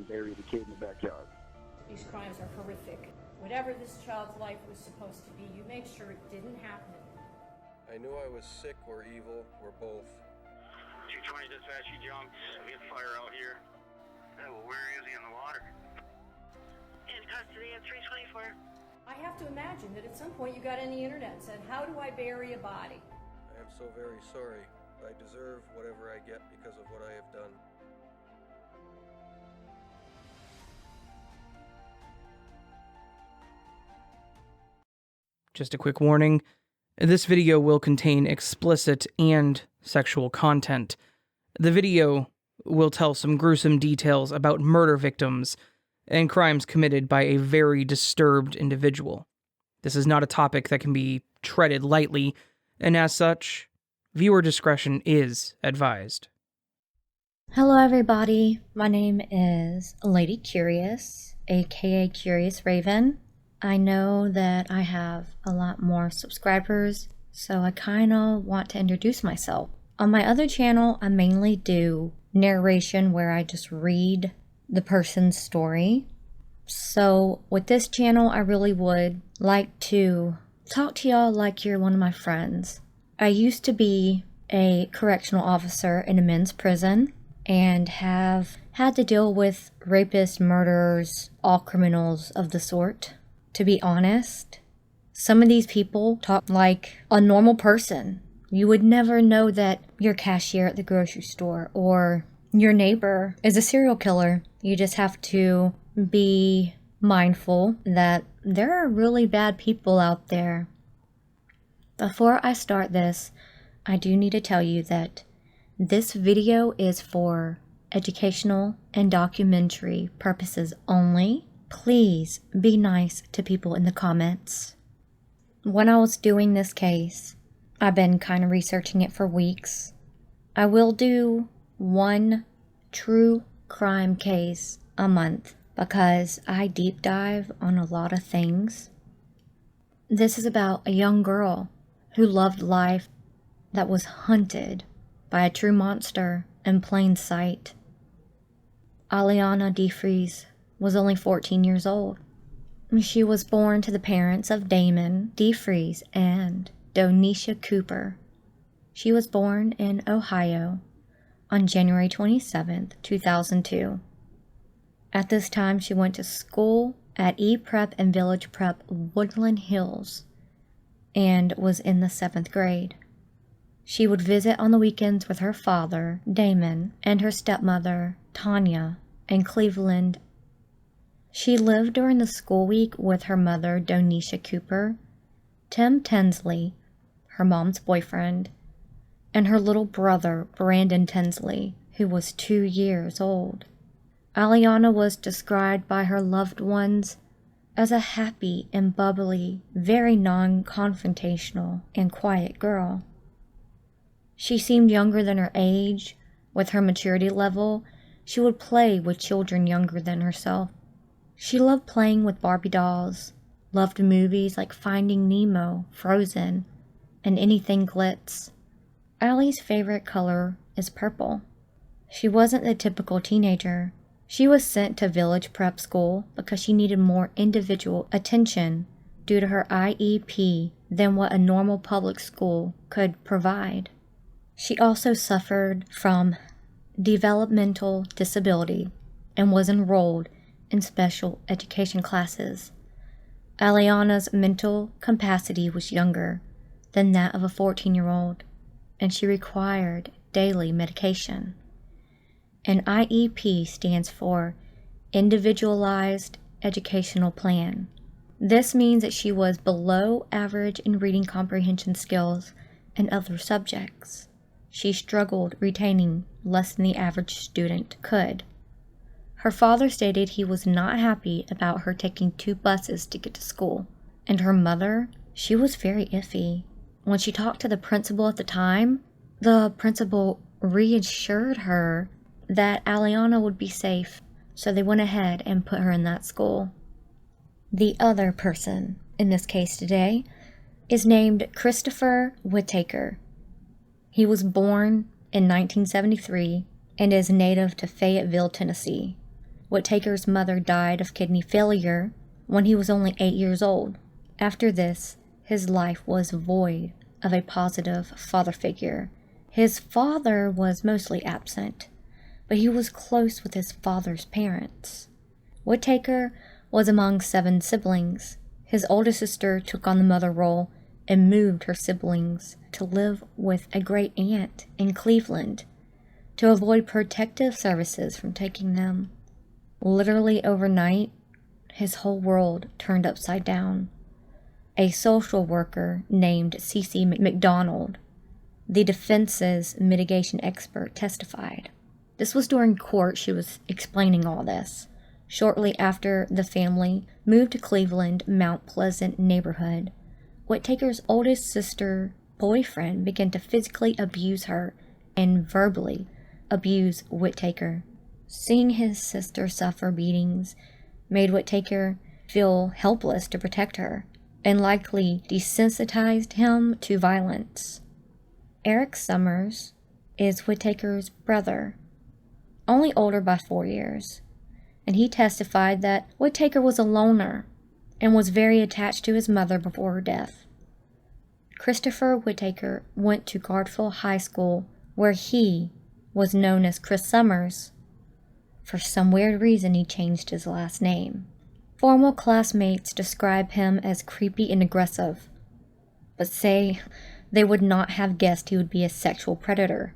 bury the kid in the backyard. These crimes are horrific. Whatever this child's life was supposed to be, you make sure it didn't happen. I knew I was sick or evil or both. 220 dispatch, you jumped. We have fire out here. Yeah, well, where is he in the water? In custody at 324. I have to imagine that at some point you got on the internet and said, how do I bury a body? I am so very sorry. I deserve whatever I get because of what I have done. Just a quick warning, this video will contain explicit and sexual content. The video will tell some gruesome details about murder victims and crimes committed by a very disturbed individual. This is not a topic that can be treaded lightly, and as such, viewer discretion is advised. Hello everybody, my name is Ladycurious, aka Curious Raven. I know that I have a lot more subscribers, so I kinda want to introduce myself. On my other channel, I mainly do narration where I just read the person's story. So with this channel, I really would like to talk to y'all like you're one of my friends. I used to be a correctional officer in a men's prison and have had to deal with rapists, murderers, all criminals of the sort. To be honest, some of these people talk like a normal person. You would never know that your cashier at the grocery store or your neighbor is a serial killer. You just have to be mindful that there are really bad people out there. Before I start this, I do need to tell you that this video is for educational and documentary purposes only. Please be nice to people in the comments. When I was doing this case, I've been kind of researching it for weeks. I will do one true crime case a month because I deep dive on a lot of things. This is about a young girl who loved life that was hunted by a true monster in plain sight. Alianna Defreeze was only 14 years old. She was born to the parents of Damon Defreeze and Donisha Cooper. She was born in Ohio on January 27, 2002. At this time, she went to school at E-Prep and Village Prep Woodland Hills and was in the 7th grade. She would visit on the weekends with her father, Damon, and her stepmother, Tanya, in Cleveland. She lived during the school week with her mother, Donisha Cooper, Tim Tinsley, her mom's boyfriend, and her little brother, Brandon Tinsley, who was 2 years old. Alianna was described by her loved ones as a happy and bubbly, very non-confrontational and quiet girl. She seemed younger than her age. With her maturity level, she would play with children younger than herself. She loved playing with Barbie dolls, loved movies like Finding Nemo, Frozen, and anything glitz. Allie's favorite color is purple. She wasn't the typical teenager. She was sent to village prep school because she needed more individual attention due to her IEP than what a normal public school could provide. She also suffered from developmental disability and was enrolled in special education classes. Alianna's mental capacity was younger than that of a 14-year-old, and she required daily medication. An IEP stands for Individualized Educational Plan. This means that she was below average in reading comprehension skills and other subjects. She struggled retaining less than the average student could. Her father stated he was not happy about her taking 2 buses to get to school, and her mother, she was very iffy. When she talked to the principal at the time, the principal reassured her that Alianna would be safe, so they went ahead and put her in that school. The other person in this case today is named Christopherwhitaker. He was born in 1973 and is native to Fayetteville, Tennessee. Whitaker's mother died of kidney failure when he was only 8 years old. After this, his life was void of a positive father figure. His father was mostly absent, but he was close with his father's parents. Whitaker was among 7 siblings. His older sister took on the mother role and moved her siblings to live with a great aunt in Cleveland to avoid protective services from taking them. Literally overnight, his whole world turned upside down. A social worker named C.C. McDonald, the defense's mitigation expert, testified. This was during court. She was explaining all this. Shortly after the family moved to Cleveland, Mount Pleasant neighborhood, Whitaker's oldest sister boyfriend began to physically abuse her and verbally abuse Whitaker. Seeing his sister suffer beatings made Whitaker feel helpless to protect her and likely desensitized him to violence. Eric Summers is Whitaker's brother, only older by 4 years, and he testified that Whitaker was a loner and was very attached to his mother before her death. Christopher Whitaker went to Guardville High School, where he was known as Chris Summers. For some weird reason, he changed his last name. Former classmates describe him as creepy and aggressive, but say they would not have guessed he would be a sexual predator.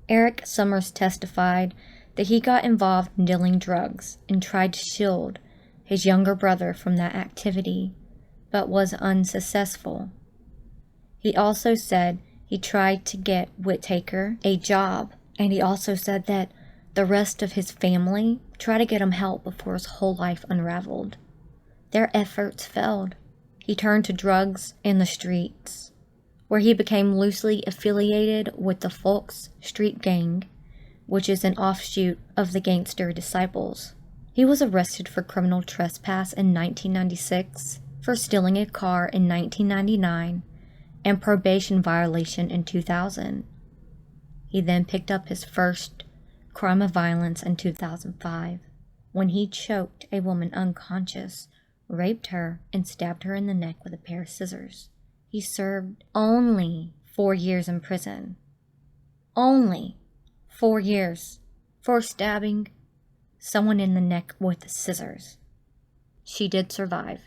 Eric Summers testified that he got involved in dealing drugs and tried to shield his younger brother from that activity, but was unsuccessful. He also said he tried to get Whitaker a job, and he also said that the rest of his family tried to get him help before his whole life unraveled. Their efforts failed. He turned to drugs and the streets, where he became loosely affiliated with the Folks Street Gang, which is an offshoot of the Gangster Disciples. He was arrested for criminal trespass in 1996, for stealing a car in 1999, and probation violation in 2000. He then picked up his first crime of violence in 2005, when he choked a woman unconscious, raped her, and stabbed her in the neck with a pair of scissors. He served only 4 years in prison. Only 4 years for stabbing someone in the neck with scissors. She did survive.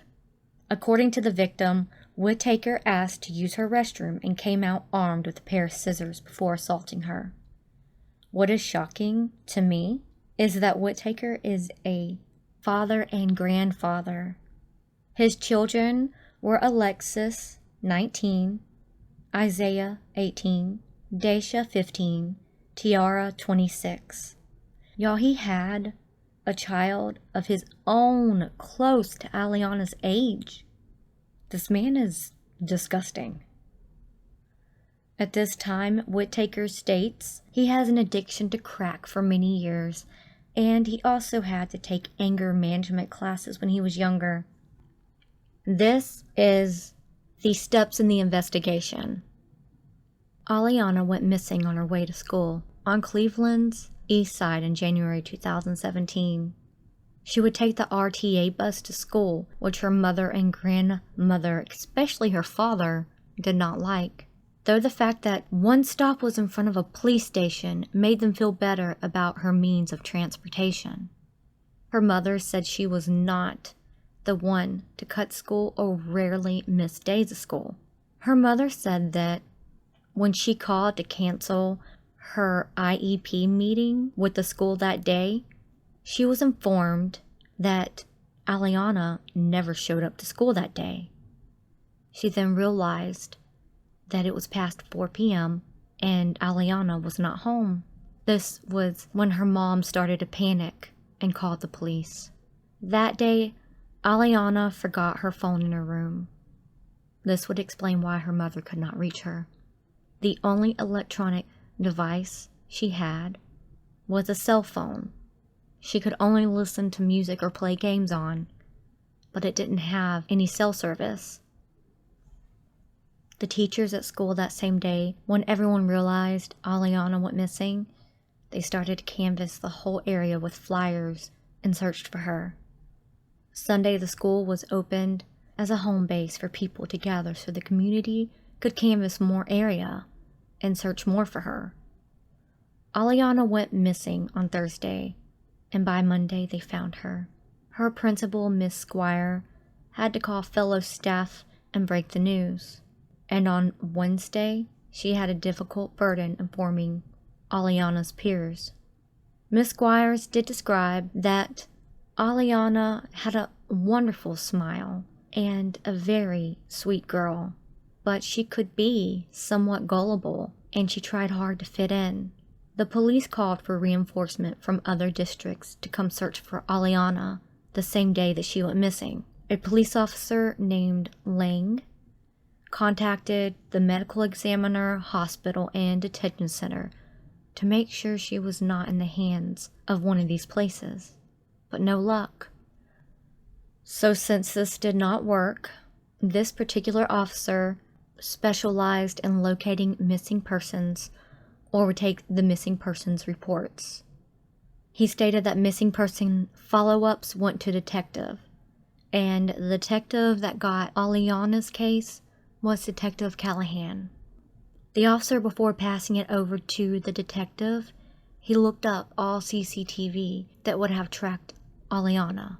According to the victim, Whitaker asked to use her restroom and came out armed with a pair of scissors before assaulting her. What is shocking to me is that Whitaker is a father and grandfather. His children were Alexis, 19, Isaiah, 18, Daisha, 15, Tiara, 26. Y'all, he had a child of his own close to Alianna's age. This man is disgusting. At this time, Whitaker states he has an addiction to crack for many years, and he also had to take anger management classes when he was younger. This is the steps in the investigation. Alianna went missing on her way to school on Cleveland's east side in January 2017. She would take the RTA bus to school, which her mother and grandmother, especially her father, did not like. Though the fact that one stop was in front of a police station made them feel better about her means of transportation. Her mother said she was not the one to cut school or rarely miss days of school. Her mother said that when she called to cancel her IEP meeting with the school that day, she was informed that Alianna never showed up to school that day. She then realized that it was past 4 p.m. and Alianna was not home. This was when her mom started to panic and called the police. That day, Alianna forgot her phone in her room. This would explain why her mother could not reach her. The only electronic device she had was a cell phone. She could only listen to music or play games on, but it didn't have any cell service. The teachers at school that same day, when everyone realized Alianna went missing, they started to canvass the whole area with flyers and searched for her. Sunday, the school was opened as a home base for people to gather so the community could canvass more area and search more for her. Alianna went missing on Thursday, and by Monday they found her. Her principal, Miss Squire, had to call fellow staff and break the news. And on Wednesday, she had a difficult burden informing Alianna's peers. Miss Squires did describe that Alianna had a wonderful smile and a very sweet girl, but she could be somewhat gullible, and she tried hard to fit in. The police called for reinforcement from other districts to come search for Alianna the same day that she went missing. A police officer named Lang contacted the medical examiner, hospital, and detention center to make sure she was not in the hands of one of these places, but no luck. So since this did not work, this particular officer specialized in locating missing persons or would take the missing persons reports. He stated that missing person follow-ups went to detective, and the detective that got Alianna's case was Detective Callahan. The officer, before passing it over to the detective, he looked up all CCTV that would have tracked Alianna.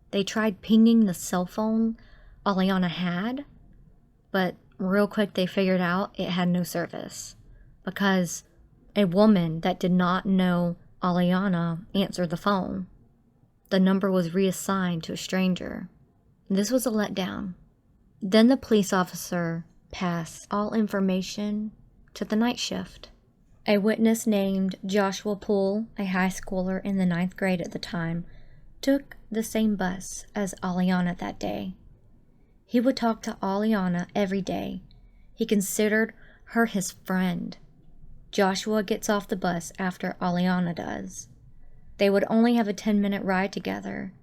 They tried pinging the cell phone Alianna had, but real quick they figured out it had no service, because a woman that did not know Alianna answered the phone. The number was reassigned to a stranger. This was a letdown. Then the police officer passed all information to the night shift. A witness named Joshua Poole, a high schooler in the 9th grade at the time, took the same bus as Alianna that day. He would talk to Alianna every day. He considered her his friend. Joshua gets off the bus after Alianna does. They would only have a 10-minute ride together.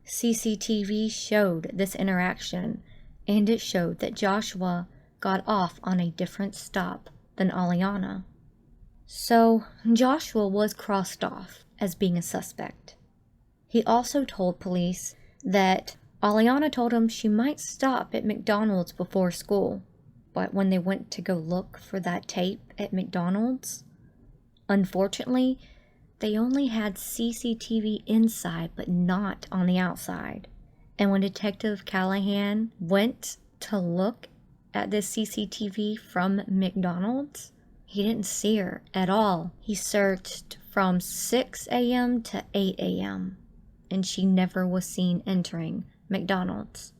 CCTV showed this interaction, and it showed that Joshua got off on a different stop than Alianna. So Joshua was crossed off as being a suspect. He also told police that Alianna told him she might stop at McDonald's before school, but when they went to go look for that tape at McDonald's, unfortunately, they only had CCTV inside but not on the outside. And when Detective Callahan went to look at this CCTV from McDonald's, he didn't see her at all. He searched from 6 a.m. to 8 a.m. and she never was seen entering McDonald's.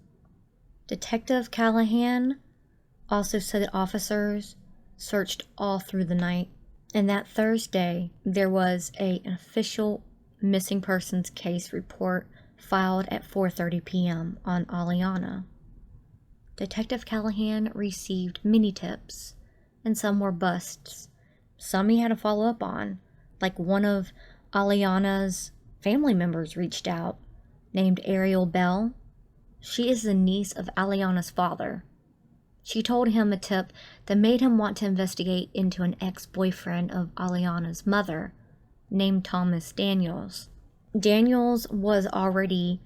Detective Callahan also said that officers searched all through the night, and that Thursday there was an official missing persons case report filed at 4:30 p.m. on Alianna. Detective Callahan received many tips, and some were busts. Some he had to follow up on, like one of Alianna's family members reached out, named Ariel Bell. She is the niece of Alianna's father. She told him a tip that made him want to investigate into an ex-boyfriend of Alianna's mother, named Thomas Daniels. Daniels was already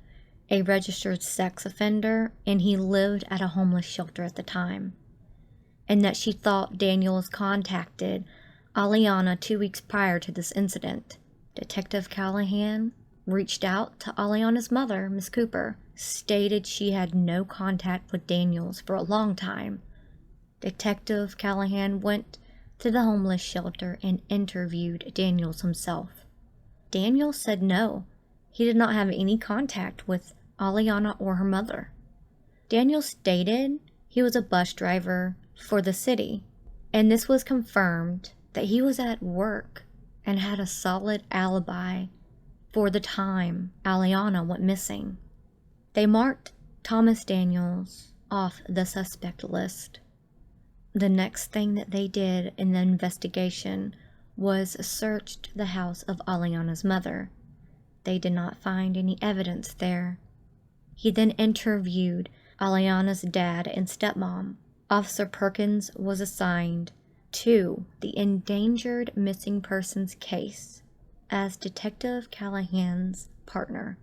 a registered sex offender, and he lived at a homeless shelter at the time, and that she thought Daniels contacted Alianna 2 weeks prior to this incident. Detective Callahan reached out to Alianna's mother, Miss Cooper, stated she had no contact with Daniels for a long time. Detective Callahan went to the homeless shelter and interviewed Daniels himself. Daniels said no, he did not have any contact with Alianna or her mother. Daniels stated he was a bus driver for the city, and this was confirmed that he was at work and had a solid alibi for the time Alianna went missing. They marked Thomas Daniels off the suspect list. The next thing that they did in the investigation was searched the house of Alianna's mother. They did not find any evidence there. He then interviewed Alianna's dad and stepmom. Officer Perkins was assigned to the endangered missing persons case, as Detective Callahan's partner.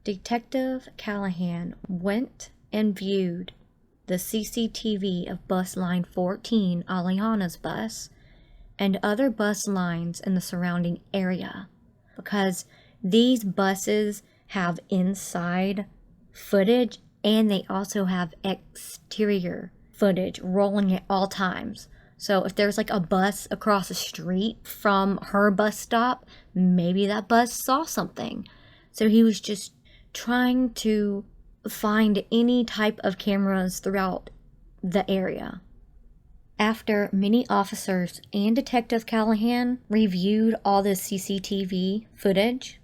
Detective Callahan went and viewed the CCTV of bus line 14, Alianna's bus, and other bus lines in the surrounding area, because these buses have inside footage and they also have exterior footage rolling at all times. So if there's like a bus across the street from her bus stop, maybe that bus saw something. So he was just trying to find any type of cameras throughout the area. After many officers and Detective Callahan reviewed all the CCTV footage,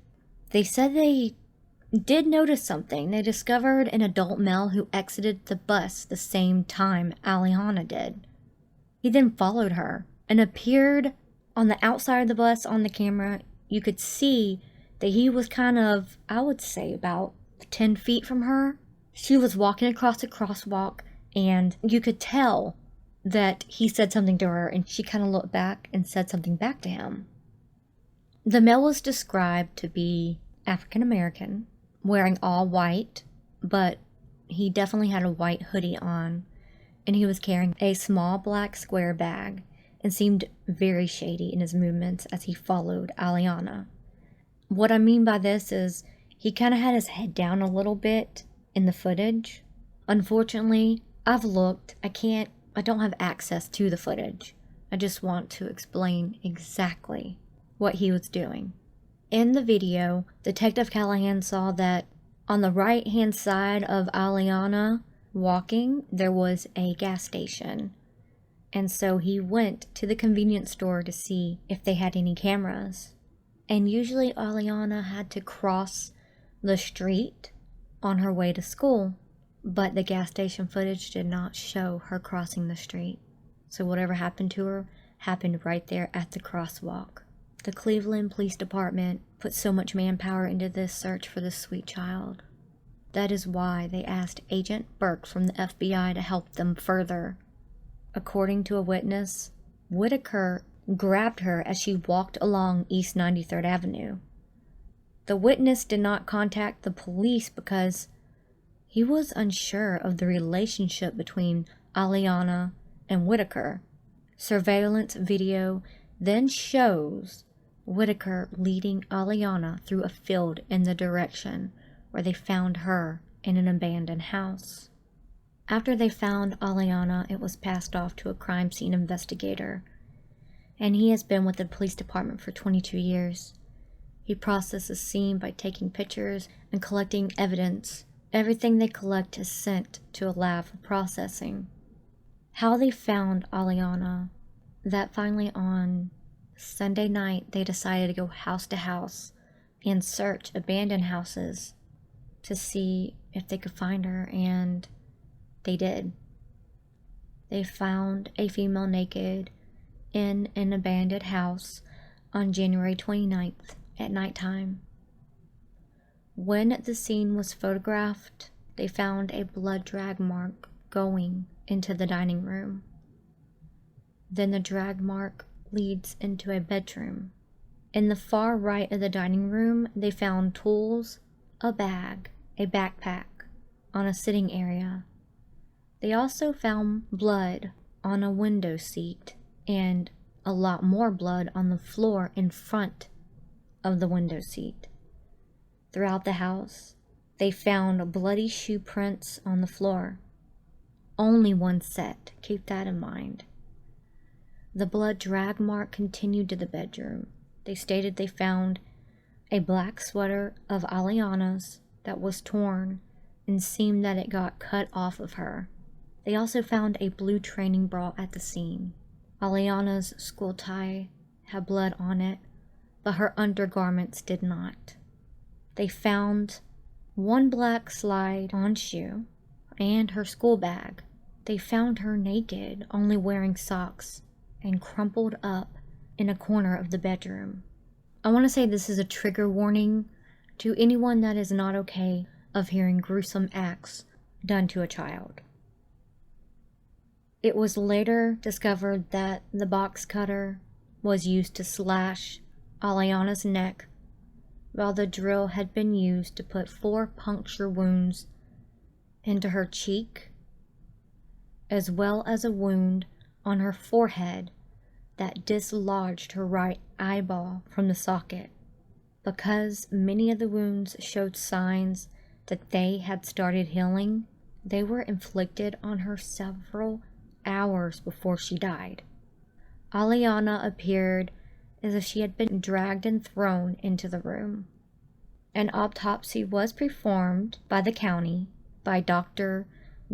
they said they did notice something. They discovered an adult male who exited the bus the same time Alianna did. He then followed her and appeared on the outside of the bus on the camera. You could see that he was kind of, I would say, about 10 feet from her. She was walking across the crosswalk and you could tell that he said something to her and she kind of looked back and said something back to him. The male was described to be African American, wearing all white, but he definitely had a white hoodie on, and he was carrying a small black square bag and seemed very shady in his movements as he followed Alianna. What I mean by this is he kind of had his head down a little bit in the footage. Unfortunately, I've looked, I don't have access to the footage. I just want to explain exactly what he was doing. In the video, Detective Callahan saw that on the right-hand side of Alianna walking, there was a gas station. And so he went to the convenience store to see if they had any cameras. And usually Alianna had to cross the street on her way to school, but the gas station footage did not show her crossing the street. So whatever happened to her happened right there at the crosswalk. The Cleveland Police Department put so much manpower into this search for this sweet child. That is why they asked Agent Burke from the FBI to help them further. According to a witness, Whitaker grabbed her as she walked along East 93rd Avenue. The witness did not contact the police because he was unsure of the relationship between Alianna and Whitaker. Surveillance video then shows Whitaker leading Alianna through a field in the direction where they found her in an abandoned house. After they found Alianna, it was passed off to a crime scene investigator, and he has been with the police department for 22 years. He processed the scene by taking pictures and collecting evidence. Everything they collect is sent to a lab for processing. How they found Alianna, that finally on Sunday night they decided to go house to house and search abandoned houses to see if they could find her, and they did. They found a female naked in an abandoned house on January 29th at nighttime. When the scene was photographed, they found a blood drag mark going into the dining room. Then the drag mark leads into a bedroom. In the far right of the dining room, they found tools, a bag, a backpack on a sitting area. They also found blood on a window seat and a lot more blood on the floor in front of the window seat. Throughout the house, they found bloody shoe prints on the floor. Only one set, keep that in mind. The blood drag mark continued to the bedroom. They stated they found a black sweater of Alianna's that was torn and seemed that it got cut off of her. They also found a blue training bra at the scene. Alianna's school tie had blood on it, but her undergarments did not. They found one black slide-on shoe and her school bag. They found her naked, only wearing socks, and crumpled up in a corner of the bedroom. I want to say this is a trigger warning to anyone that is not okay of hearing gruesome acts done to a child. It was later discovered that the box cutter was used to slash Alianna's neck, while the drill had been used to put 4 puncture wounds into her cheek, as well as a wound on her forehead that dislodged her right eyeball from the socket. Because many of the wounds showed signs that they had started healing, they were inflicted on her several hours before she died. Alianna appeared as if she had been dragged and thrown into the room. An autopsy was performed by the county by Dr.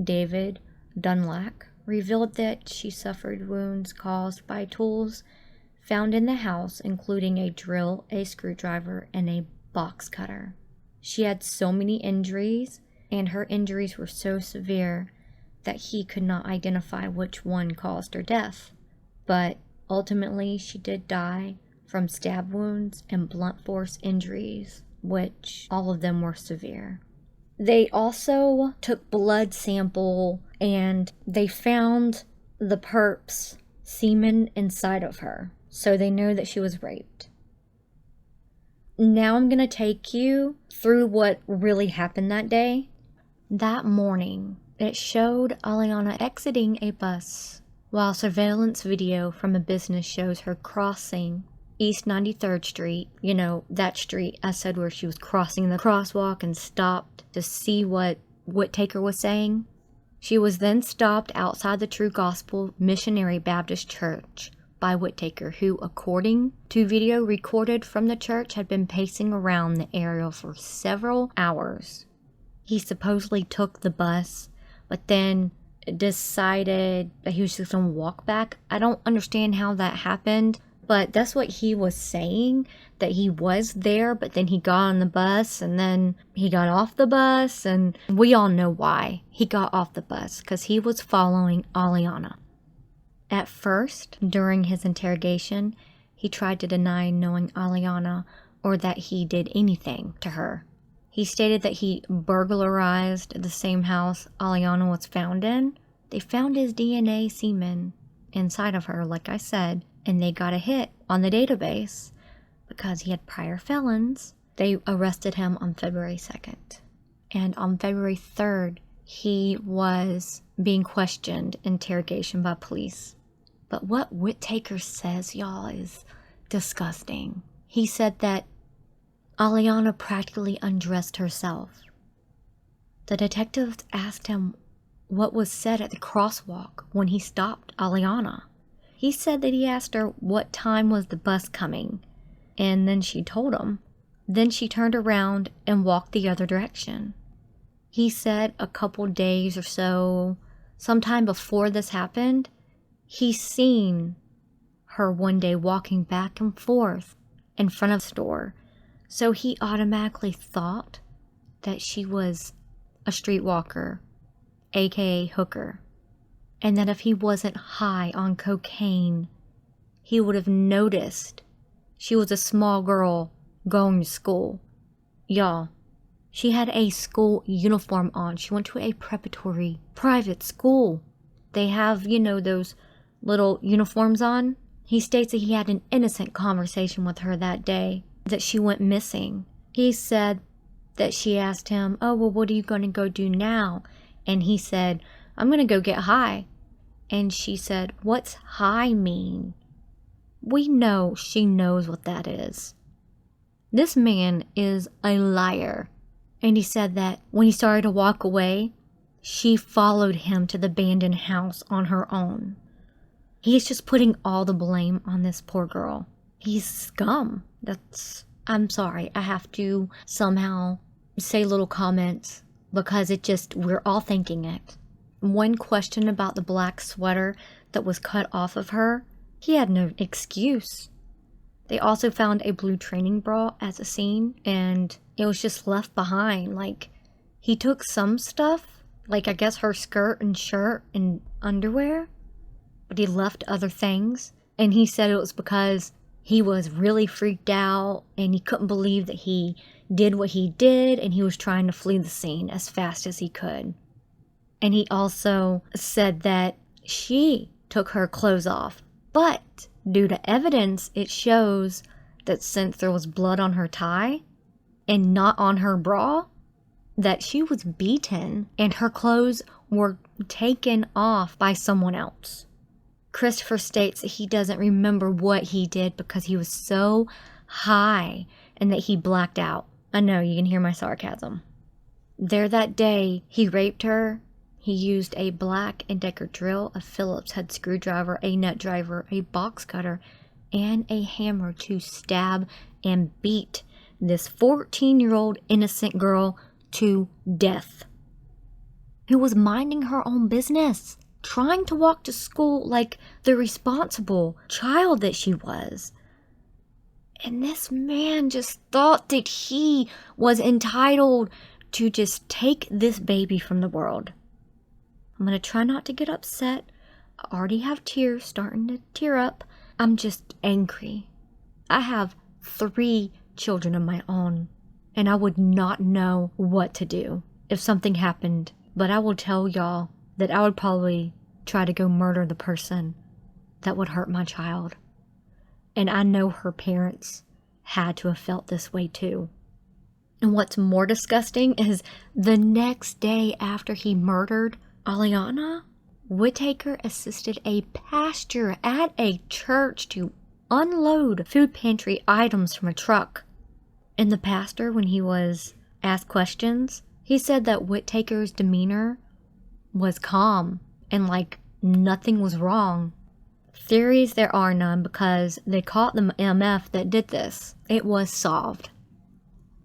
David Dunlap, revealed that she suffered wounds caused by tools found in the house, including a drill, a screwdriver, and a box cutter. She had so many injuries, and her injuries were so severe that he could not identify which one caused her death. But ultimately, she did die from stab wounds and blunt force injuries, which all of them were severe. They also took blood sample and they found the perp's semen inside of her, so they know that she was raped. Now I'm going to take you through what really happened that day. That morning, it showed Alianna exiting a bus, while surveillance video from a business shows her crossing East 93rd Street. You know, that street I said where she was crossing the crosswalk and stopped to see what Whitaker was saying. She was then stopped outside the True Gospel Missionary Baptist Church by Whitaker, who, according to video recorded from the church, had been pacing around the area for several hours. He supposedly took the bus, but then decided that he was just going to walk back. I don't understand how that happened, but that's what he was saying, that he was there, but then he got on the bus, and then he got off the bus, and we all know why he got off the bus, because he was following Alianna. At first, during his interrogation, he tried to deny knowing Alianna or that he did anything to her. He stated that he burglarized the same house Alianna was found in. They found his DNA semen inside of her, like I said, and they got a hit on the database because he had prior felons. They arrested him on February 2nd. And on February 3rd, he was being questioned, interrogation by police. But what Whitaker says, y'all, is disgusting. He said that Alianna practically undressed herself. The detectives asked him what was said at the crosswalk when he stopped Alianna. He said that he asked her what time was the bus coming, and then she told him. Then she turned around and walked the other direction. He said a couple days or so, sometime before this happened, he seen her one day walking back and forth in front of the store. So he automatically thought that she was a streetwalker, aka hooker. And that if he wasn't high on cocaine, he would have noticed she was a small girl going to school. Y'all, she had a school uniform on. She went to a preparatory private school. They have, you know, those little uniforms on. He states that he had an innocent conversation with her that day, that she went missing. He said that she asked him, oh, well, what are you going to go do now? And he said, I'm going to go get high. And she said, what's high mean? We know she knows what that is. This man is a liar. And he said that when he started to walk away, she followed him to the abandoned house on her own. He's just putting all the blame on this poor girl. He's scum. I'm sorry, I have to somehow say little comments because we're all thinking it. One question about the black sweater that was cut off of her, he had no excuse. They also found a blue training bra at the scene, and it was just left behind. Like, he took some stuff, like I guess her skirt and shirt and underwear, but he left other things. And he said it was because he was really freaked out and he couldn't believe that he did what he did, and he was trying to flee the scene as fast as he could. And he also said that she took her clothes off, but due to evidence, it shows that since there was blood on her tie and not on her bra, that she was beaten and her clothes were taken off by someone else. Christopher states that he doesn't remember what he did because he was so high and that he blacked out. I know, you can hear my sarcasm. There that day, he raped her. He used a Black & Decker drill, a Phillips head screwdriver, a nut driver, a box cutter, and a hammer to stab and beat this 14-year-old innocent girl to death, who was minding her own business, trying to walk to school like the responsible child that she was. And this man just thought that he was entitled to just take this baby from the world. I'm going to try not to get upset. I already have tears starting to tear up. I'm just angry. I have 3 children of my own, and I would not know what to do if something happened. But I will tell y'all that I would probably try to go murder the person that would hurt my child. And I know her parents had to have felt this way too. And what's more disgusting is the next day after he murdered Alianna, Whitaker assisted a pastor at a church to unload food pantry items from a truck. And the pastor, when he was asked questions, he said that Whitaker's demeanor was calm and like nothing was wrong. Theories, there are none because they caught the MF that did this. It was solved.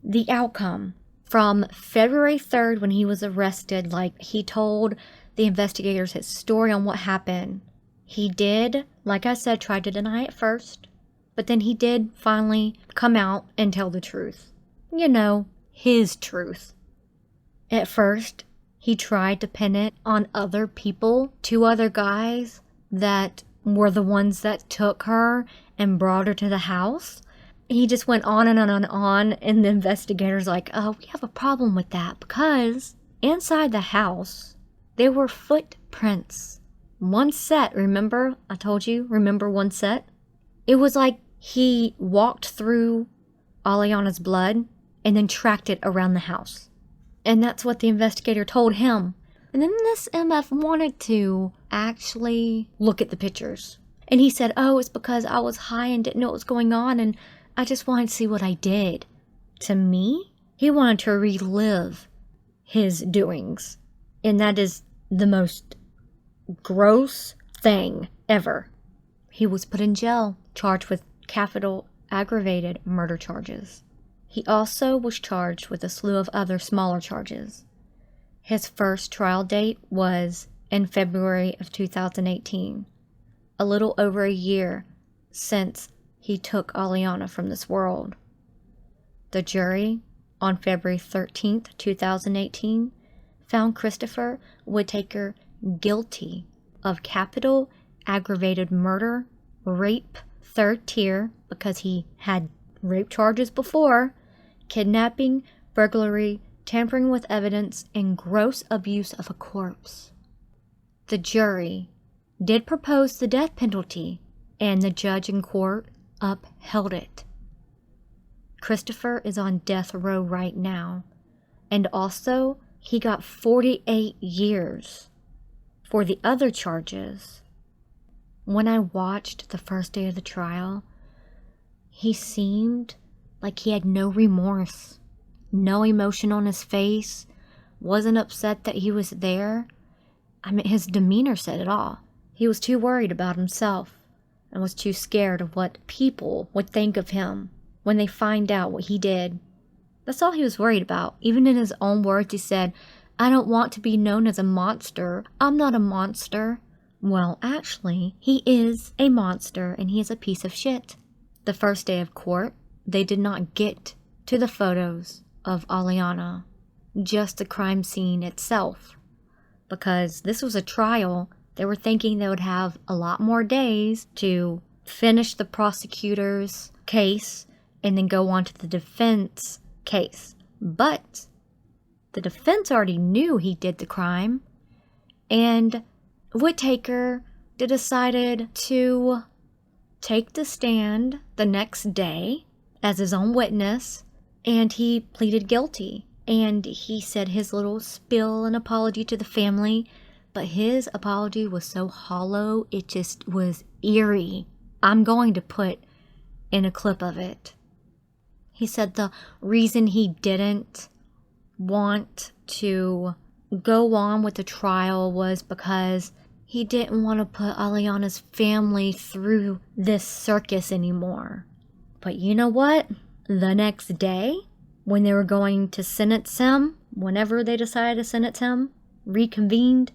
The outcome from February 3rd when he was arrested, like he told the investigators his story on what happened. He did, like I said, try to deny it first, but then he did finally come out and tell the truth. You know, his truth. At first, he tried to pin it on other people, 2 other guys that were the ones that took her and brought her to the house. He just went on and on and on, and the investigators like, oh, we have a problem with that because inside the house, there were footprints. 1 set, remember? I told you, remember 1 set? It was like he walked through Alianna's blood and then tracked it around the house. And that's what the investigator told him. And then this MF wanted to actually look at the pictures. And he said, oh, it's because I was high and didn't know what was going on and I just wanted to see what I did. To me, he wanted to relive his doings. And that is the most gross thing ever. He was put in jail, charged with capital aggravated murder charges. He also was charged with a slew of other smaller charges. His first trial date was in February of 2018, a little over a year since he took Alianna from this world. The jury, on February 13th, 2018, found Christopher Whitaker guilty of capital aggravated murder, rape, 3rd tier, because he had rape charges before, kidnapping, burglary, tampering with evidence, and gross abuse of a corpse. The jury did propose the death penalty, and the judge in court upheld it. Christopher is on death row right now, and also he got 48 years for the other charges. When I watched the first day of the trial, he seemed like he had no remorse, no emotion on his face, wasn't upset that he was there. I mean, his demeanor said it all. He was too worried about himself and was too scared of what people would think of him when they find out what he did. That's all he was worried about. Even in his own words, he said, I don't want to be known as a monster. I'm not a monster. Well, actually, he is a monster and he is a piece of shit. The first day of court, they did not get to the photos of Alianna, just the crime scene itself. Because this was a trial, they were thinking they would have a lot more days to finish the prosecutor's case and then go on to the defense case. But the defense already knew he did the crime, and Whitaker decided to take the stand the next day as his own witness, and he pleaded guilty. And he said his little spiel and apology to the family, but his apology was so hollow, it just was eerie. I'm going to put in a clip of it. He said the reason he didn't want to go on with the trial was because he didn't want to put Alianna's family through this circus anymore. But you know what? The next day, when they were going to sentence him, whenever they decided to sentence him, reconvened,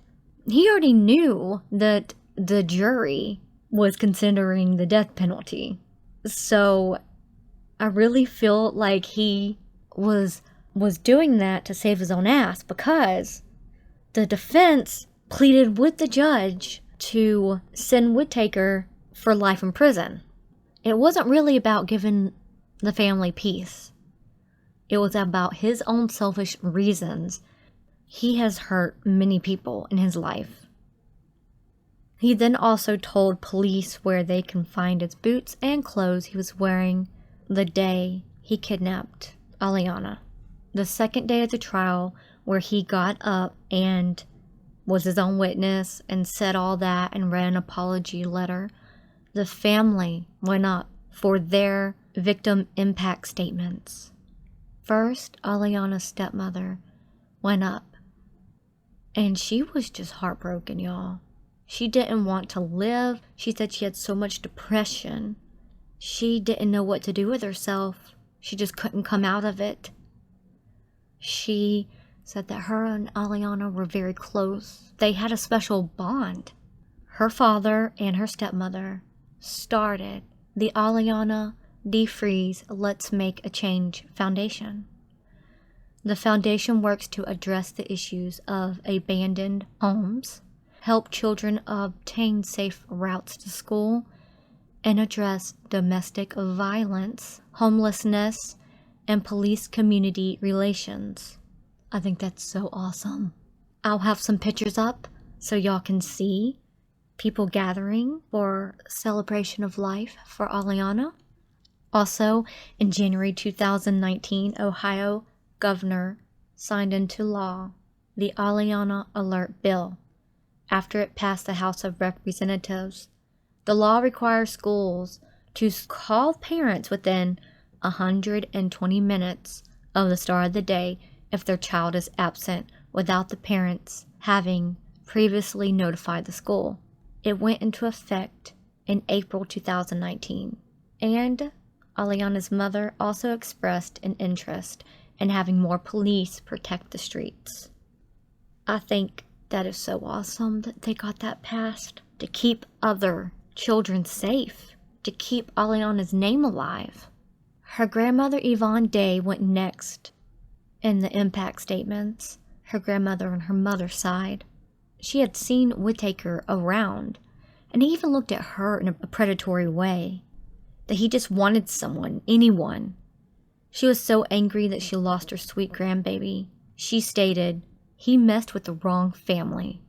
he already knew that the jury was considering the death penalty. So I really feel like he was doing that to save his own ass, because the defense pleaded with the judge to send Whitaker for life in prison. It wasn't really about giving the family peace. It was about his own selfish reasons. He has hurt many people in his life. He then also told police where they can find his boots and clothes he was wearing the day he kidnapped Alianna. The second day of the trial, where he got up and was his own witness and said all that and read an apology letter, the family went up for their victim impact statements. First, Alianna's stepmother went up, and she was just heartbroken, y'all. She didn't want to live. She said she had so much depression. She didn't know what to do with herself. She just couldn't come out of it. She said that her and Alianna were very close. They had a special bond. Her father and her stepmother started the Alianna Defreeze Let's Make a Change Foundation. The foundation works to address the issues of abandoned homes, help children obtain safe routes to school, and address domestic violence, homelessness, and police-community relations. I think that's so awesome. I'll have some pictures up so y'all can see people gathering for celebration of life for Alianna. Also, in January 2019, Ohio governor signed into law the Alianna Alert Bill. After it passed the House of Representatives, the law requires schools to call parents within 120 minutes of the start of the day if their child is absent without the parents having previously notified the school. It went into effect in April 2019, and Alianna's mother also expressed an interest in having more police protect the streets. I think that is so awesome that they got that passed to keep other children safe, to keep Alianna's name alive. Her grandmother Yvonne Day went next in the impact statements, her grandmother on her mother's side. She had seen Whitaker around, and he even looked at her in a predatory way, that he just wanted someone, anyone. She was so angry that she lost her sweet grandbaby. She stated, "He messed with the wrong family."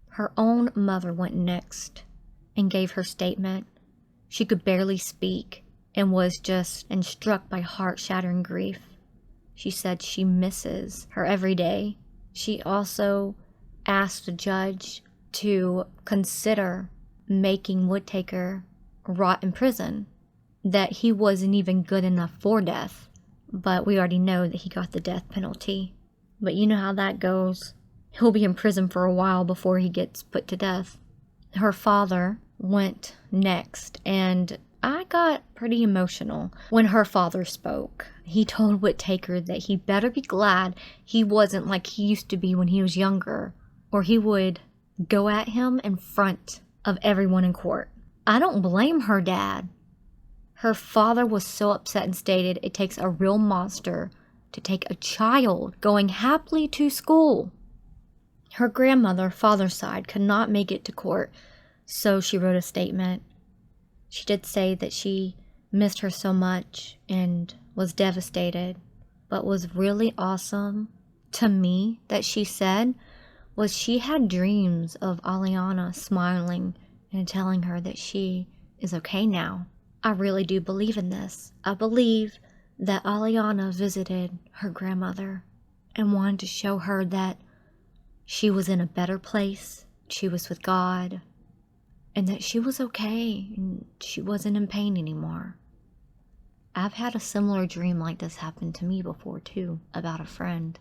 Her own mother went next and gave her statement. She could barely speak and was just struck by heart-shattering grief. She said she misses her every day. She also asked the judge to consider making Whitaker rot in prison, that he wasn't even good enough for death. But we already know that he got the death penalty. But you know how that goes. He'll be in prison for a while before he gets put to death. Her father went next, and I got pretty emotional when her father spoke. He told Whitaker that he better be glad he wasn't like he used to be when he was younger, or he would go at him in front of everyone in court. I don't blame her dad. Her father was so upset and stated it takes a real monster to take a child going happily to school. Her grandmother, father's side, could not make it to court, so she wrote a statement. She did say that she missed her so much and was devastated, but was really awesome to me that she said was she had dreams of Alianna smiling and telling her that she is okay now. I really do believe in this. I believe that Alianna visited her grandmother and wanted to show her that she was in a better place, she was with God, and that she was okay and she wasn't in pain anymore. I've had a similar dream like this happen to me before too, about a friend.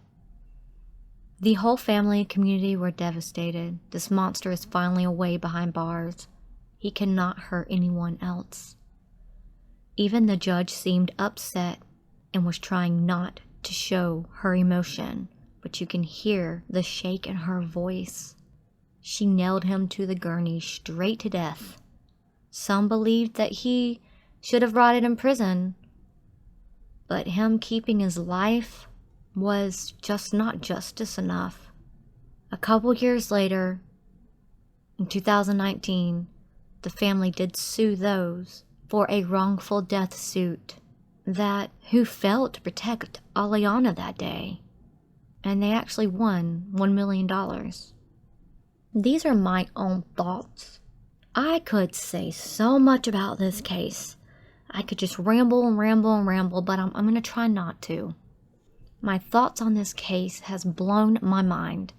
The whole family and community were devastated. This monster is finally away behind bars. He cannot hurt anyone else. Even the judge seemed upset and was trying not to show her emotion, but you can hear the shake in her voice. She nailed him to the gurney straight to death. Some believed that he should have rotted in prison, but him keeping his life was just not justice enough. A couple years later, in 2019, the family did sue those for a wrongful death suit who failed to protect Alianna that day. And they actually won $1 million. These are my own thoughts. I could say so much about this case. I could just ramble and ramble and ramble, but I'm going to try not to. My thoughts on this case has blown my mind.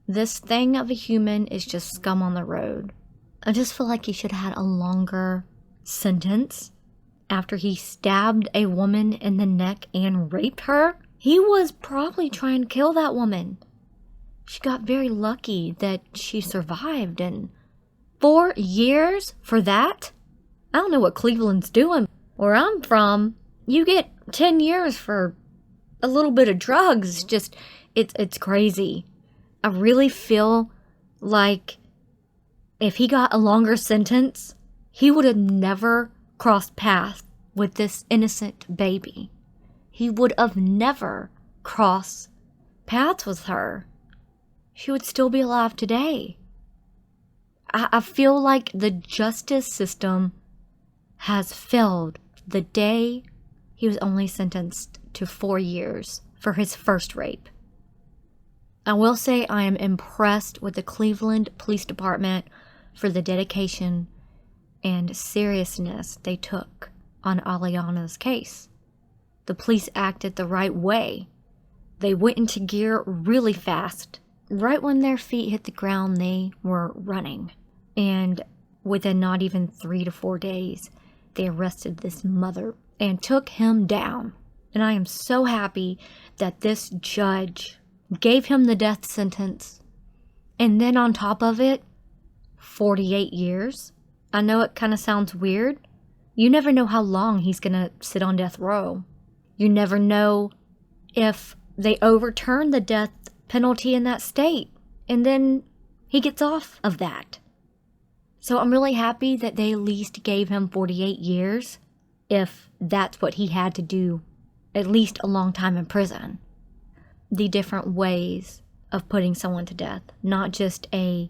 This thing of a human is just scum on the road. I just feel like he should have had a longer sentence after he stabbed a woman in the neck and raped her. He was probably trying to kill that woman. She got very lucky that she survived, and 4 years for that? I don't know what Cleveland's doing. Where I'm from, you get 10 years for a little bit of drugs. It's crazy. I really feel like if he got a longer sentence, he would have never crossed paths with this innocent baby. He would have never crossed paths with her. She would still be alive today. I feel like the justice system has failed the day he was only sentenced to 4 years for his first rape. I will say I am impressed with the Cleveland Police Department for the dedication and seriousness they took on Alianna's case. The police acted the right way. They went into gear really fast. Right when their feet hit the ground, they were running. And within not even 3 to 4 days, they arrested this mother and took him down. And I am so happy that this judge gave him the death sentence. And then on top of it, 48 years. I know it kind of sounds weird. You never know how long he's going to sit on death row. You never know if they overturn the death penalty in that state, and then he gets off of that. So I'm really happy that they at least gave him 48 years, if that's what he had to do, at least a long time in prison. The different ways of putting someone to death, not just a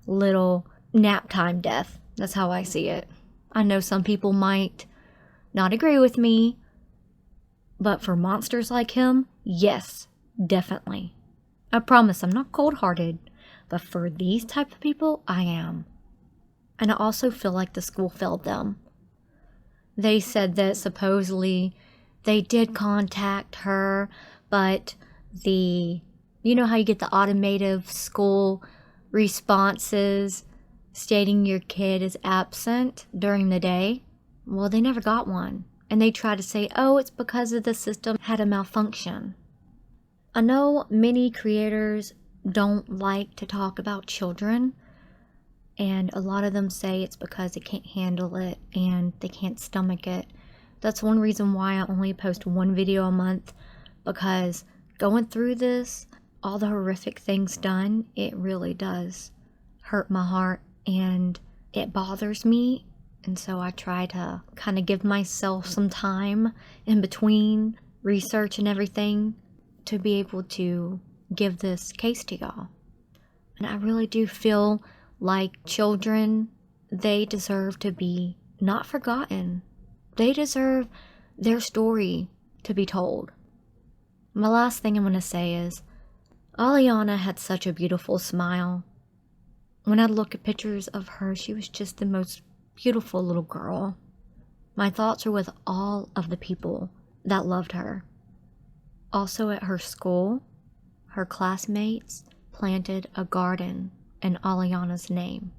little nap time death. That's how I see it. I know some people might not agree with me, but for monsters like him, yes, definitely. I promise I'm not cold-hearted, but for these type of people, I am. And I also feel like the school failed them. They said that supposedly they did contact her, but you know how you get the automated school responses stating your kid is absent during the day? Well, they never got one. And they try to say, oh, it's because of the system had a malfunction. I know many creators don't like to talk about children, and a lot of them say it's because they can't handle it and they can't stomach it. That's one reason why I only post one video a month, because going through this, all the horrific things done, it really does hurt my heart and it bothers me. And so I try to kind of give myself some time in between research and everything to be able to give this case to y'all. And I really do feel like children, they deserve to be not forgotten. They deserve their story to be told. My last thing I'm going to say is, Alianna had such a beautiful smile. When I look at pictures of her, she was just the most beautiful little girl. My thoughts are with all of the people that loved her. Also at her school, her classmates planted a garden in Alianna's name.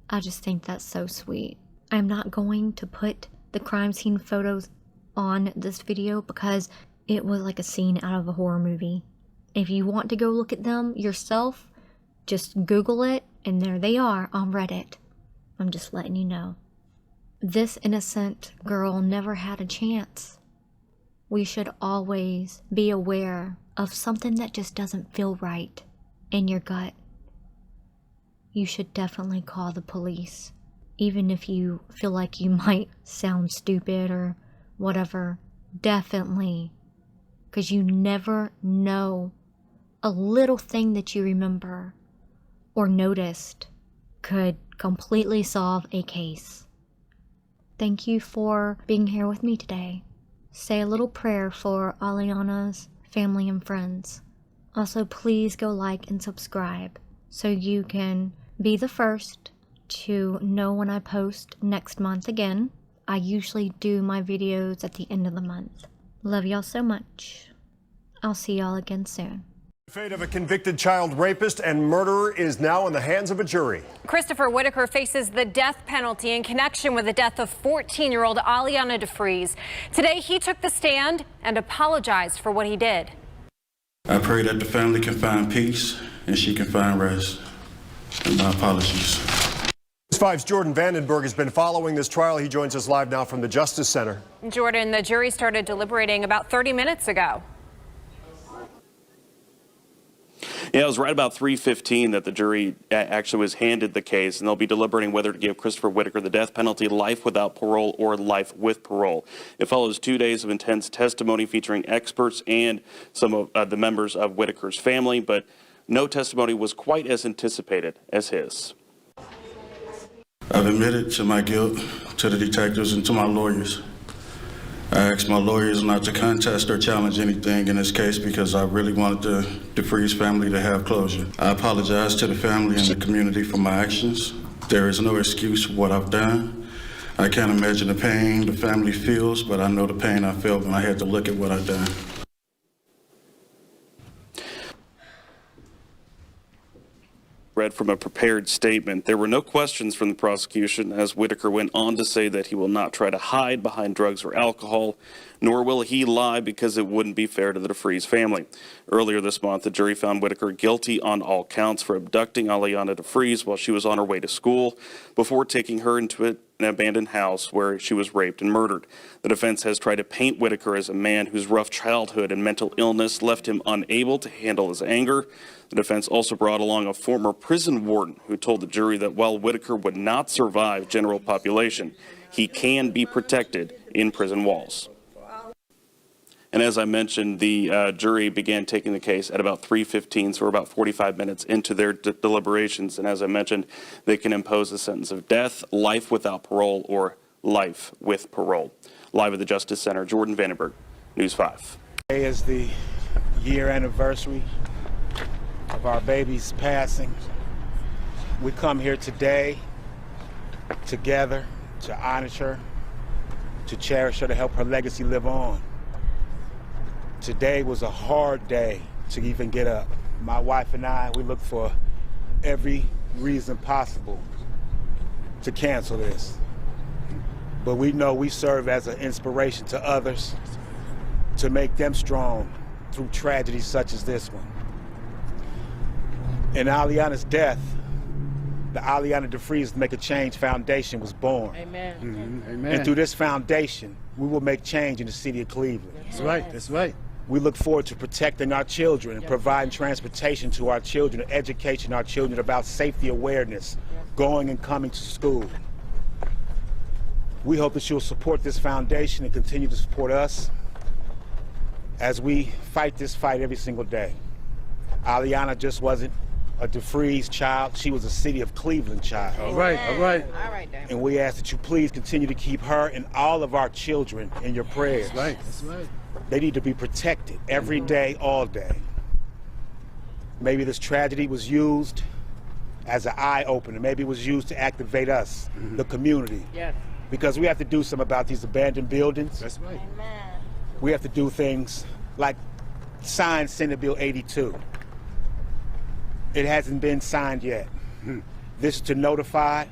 I just think that's so sweet. I'm not going to put the crime scene photos on this video because it was like a scene out of a horror movie. If you want to go look at them yourself, just Google it and there they are on Reddit. I'm just letting you know. This innocent girl never had a chance. We should always be aware of something that just doesn't feel right in your gut. You should definitely call the police. Even if you feel like you might sound stupid or whatever, definitely. Because you never know. A little thing that you remember or noticed could completely solve a case. Thank you for being here with me today. Say a little prayer for Alianna's family and friends. Also, please go like and subscribe so you can be the first to know when I post next month again. I usually do my videos at the end of the month. Love y'all so much. I'll see y'all again soon. The fate of a convicted child rapist and murderer is now in the hands of a jury. Christopher Whitaker faces the death penalty in connection with the death of 14-year-old Alianna Defreeze. Today, he took the stand and apologized for what he did. I pray that the family can find peace and she can find rest. And my apologies. News 5's Jordan Vandenberg has been following this trial. He joins us live now from the Justice Center. Jordan, the jury started deliberating about 30 minutes ago. Yeah, it was right about 3:15 that the jury actually was handed the case, and they'll be deliberating whether to give Christopher Whitaker the death penalty, life without parole, or life with parole. It follows 2 days of intense testimony featuring experts and some of the members of Whitaker's family, but no testimony was quite as anticipated as his. I've admitted to my guilt to the detectives and to my lawyers. I asked my lawyers not to contest or challenge anything in this case because I really wanted the Defreeze family to have closure. I apologize to the family and the community for my actions. There is no excuse for what I've done. I can't imagine the pain the family feels, but I know the pain I felt when I had to look at what I've done. Read from a prepared statement. There were no questions from the prosecution as Whitaker went on to say that he will not try to hide behind drugs or alcohol, nor will he lie because it wouldn't be fair to the Defreeze family. Earlier this month, the jury found Whitaker guilty on all counts for abducting Alianna Defreeze while she was on her way to school before taking her into an abandoned house where she was raped and murdered. The defense has tried to paint Whitaker as a man whose rough childhood and mental illness left him unable to handle his anger. The defense also brought along a former prison warden who told the jury that while Whitaker would not survive general population, he can be protected in prison walls. And as I mentioned, the jury began taking the case at about 3:15, so we're about 45 minutes into their deliberations. And as I mentioned, they can impose a sentence of death, life without parole, or life with parole. Live at the Justice Center, Jordan Vandenberg, News 5. Today is the year anniversary of our baby's passing. We come here today together to honor her, to cherish her, to help her legacy live on. Today was a hard day to even get up. My wife and I, we looked for every reason possible to cancel this. But we know we serve as an inspiration to others to make them strong through tragedies such as this one. In Alianna's death, the Alianna Defreeze Make a Change Foundation was born. Amen. Mm-hmm. Amen. And through this foundation, we will make change in the city of Cleveland. That's right. That's right. We look forward to protecting our children and providing transportation to our children, education our children about safety awareness, going and coming to school. We hope that you'll support this foundation and continue to support us as we fight this fight every single day. Alianna just wasn't a Defreeze child, she was a city of Cleveland child. All right, all right. All right, Dan. And we ask that you please continue to keep her and all of our children in your prayers. That's right, that's right. They need to be protected every day, all day. Maybe this tragedy was used as an eye-opener. Maybe it was used to activate us, the community. Yes. Because we have to do something about these abandoned buildings. That's right. Amen. we have to do things like sign Senate Bill 82. It hasn't been signed yet. This is to notify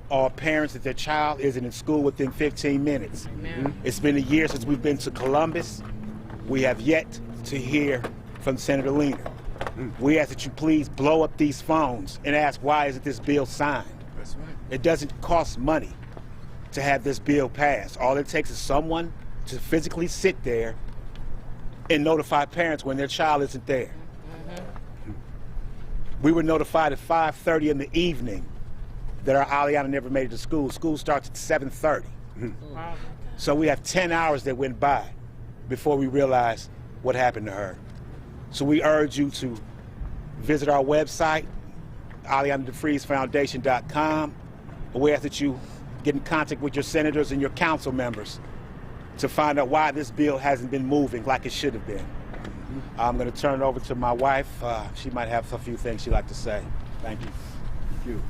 all parents that their child isn't in school within 15 minutes. It's been a year since we've been to Columbus. We have yet to hear from Senator Leaner. We ask that you please blow up these phones and ask, why isn't this bill signed? That's right. It doesn't cost money to have this bill passed. All it takes is someone to physically sit there and notify parents when their child isn't there. We were notified at 5:30 in the evening that our Alianna never made it to school. School starts at 7:30. So we have 10 hours that went by before we realized what happened to her. So we urge you to visit our website, aliannadefreezefoundation.com. We ask that you get in contact with your senators and your council members to find out why this bill hasn't been moving like it should have been. I'm going to turn it over to my wife. She might have a few things she'd like to say. Thank you. Thank you.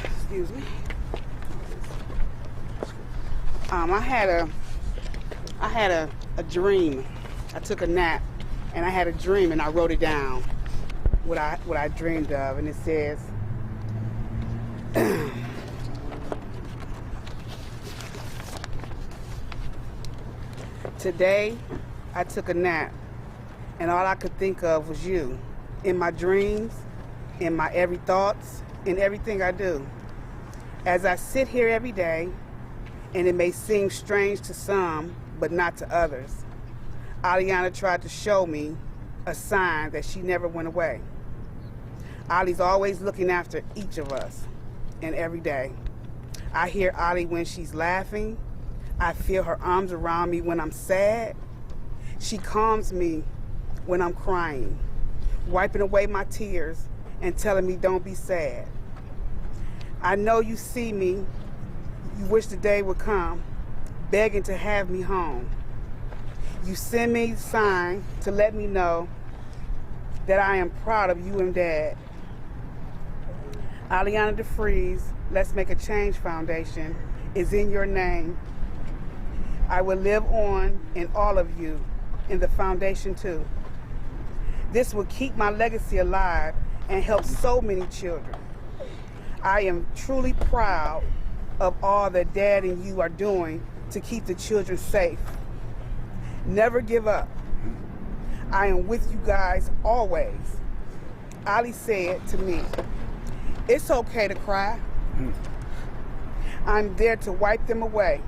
Excuse me. I had a dream. I took a nap and I had a dream and I wrote it down, what I dreamed of, and it says, today I took a nap and all I could think of was you in my dreams, in my every thoughts, in everything I do. As I sit here every day, and it may seem strange to some, but not to others, Alianna tried to show me a sign that she never went away. Ali's always looking after each of us, and every day. I hear Ali when she's laughing. I feel her arms around me when I'm sad. She calms me when I'm crying, wiping away my tears and telling me don't be sad. I know you see me, you wish the day would come, begging to have me home. You send me a sign to let me know that I am proud of you and Dad. Alianna DeFreeze, Let's Make a Change Foundation is in your name. I will live on in all of you, in the foundation too. This will keep my legacy alive and help so many children. I am truly proud of all that Dad and you are doing to keep the children safe. Never give up. I am with you guys always. Ali said to me, it's okay to cry. I'm there to wipe them away.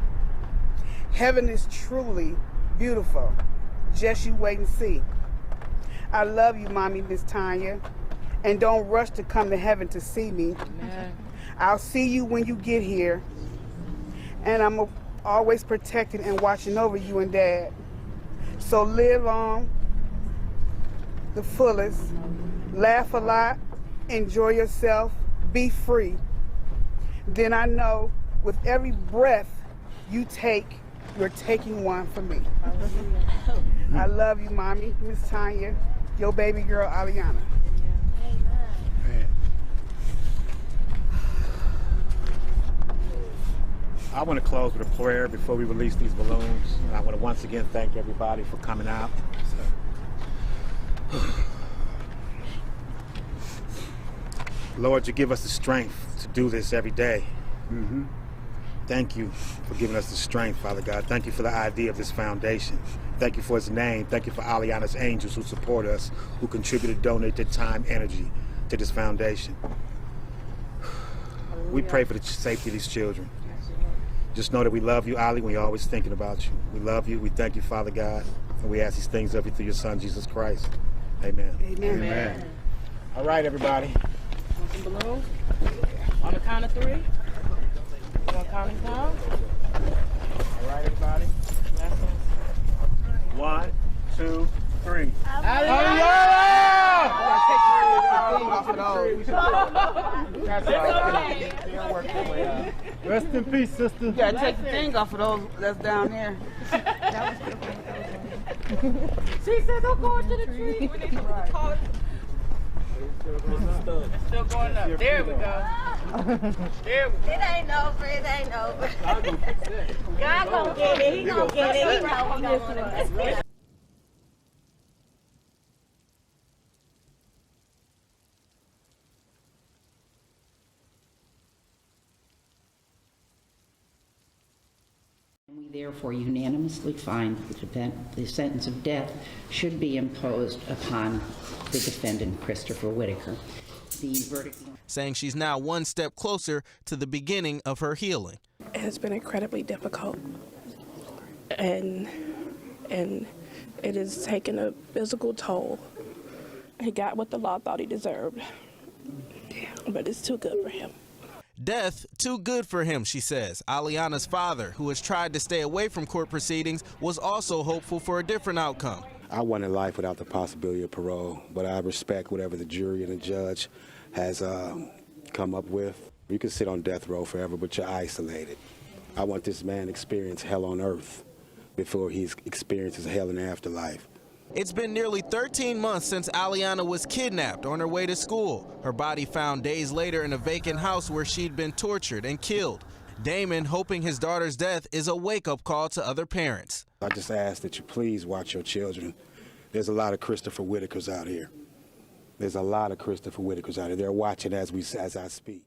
Heaven is truly beautiful. Just you wait and see. I love you, Mommy, Miss Tanya. And don't rush to come to heaven to see me. Amen. I'll see you when you get here. And I'm always protecting and watching over you and Dad. So live on the fullest. Laugh a lot. Enjoy yourself. Be free. Then I know with every breath you take, you're taking one for me. I love you, Mommy, Miss Tanya, your baby girl, Alianna. Man. I want to close with a prayer before we release these balloons. And I want to once again thank everybody for coming out. Lord, you give us the strength to do this every day. Thank you for giving us the strength, Father God. Thank you for the idea of this foundation. Thank you for its name. Thank you for Alianna's angels who support us, who contribute and donate their time, energy to this foundation. We pray for the safety of these children. Just know that we love you, Ali. We're always thinking about you. We love you. We thank you, Father God. And we ask these things of you through your Son, Jesus Christ. Amen. Amen. Amen. All right, everybody. Want some balloons? On the count of 3. You want counting down? All right, everybody. Last one. 1, 2, 3. Rest in peace, sister. You gotta take the thing off of those that's down there. She said, don't go into the tree. We need to call it. It's still going up. There we go. There we go. It ain't over. It ain't over. God gonna get it. He gonna get it. He know he gonna get it. We therefore unanimously find that the sentence of death should be imposed upon the defendant, Christopher Whitaker. The verdict, saying she's now one step closer to the beginning of her healing. It has been incredibly difficult, and it has taken a physical toll. He got what the law thought he deserved, but it's too good for him. Death too good for him, she says. Alianna's father, who has tried to stay away from court proceedings, was also hopeful for a different outcome. I wanted life without the possibility of parole, but I respect whatever the jury and the judge has come up with. You can sit on death row forever, but you're isolated. I want this man to experience hell on earth before he experiences hell in the afterlife. It's been nearly 13 months since Alianna was kidnapped on her way to school. Her body found days later in a vacant house where she'd been tortured and killed. Damon, hoping his daughter's death is a wake-up call to other parents. I just ask that you please watch your children. There's a lot of Christopher Whitakers out here. There's a lot of Christopher Whitakers out here. They're watching as I speak.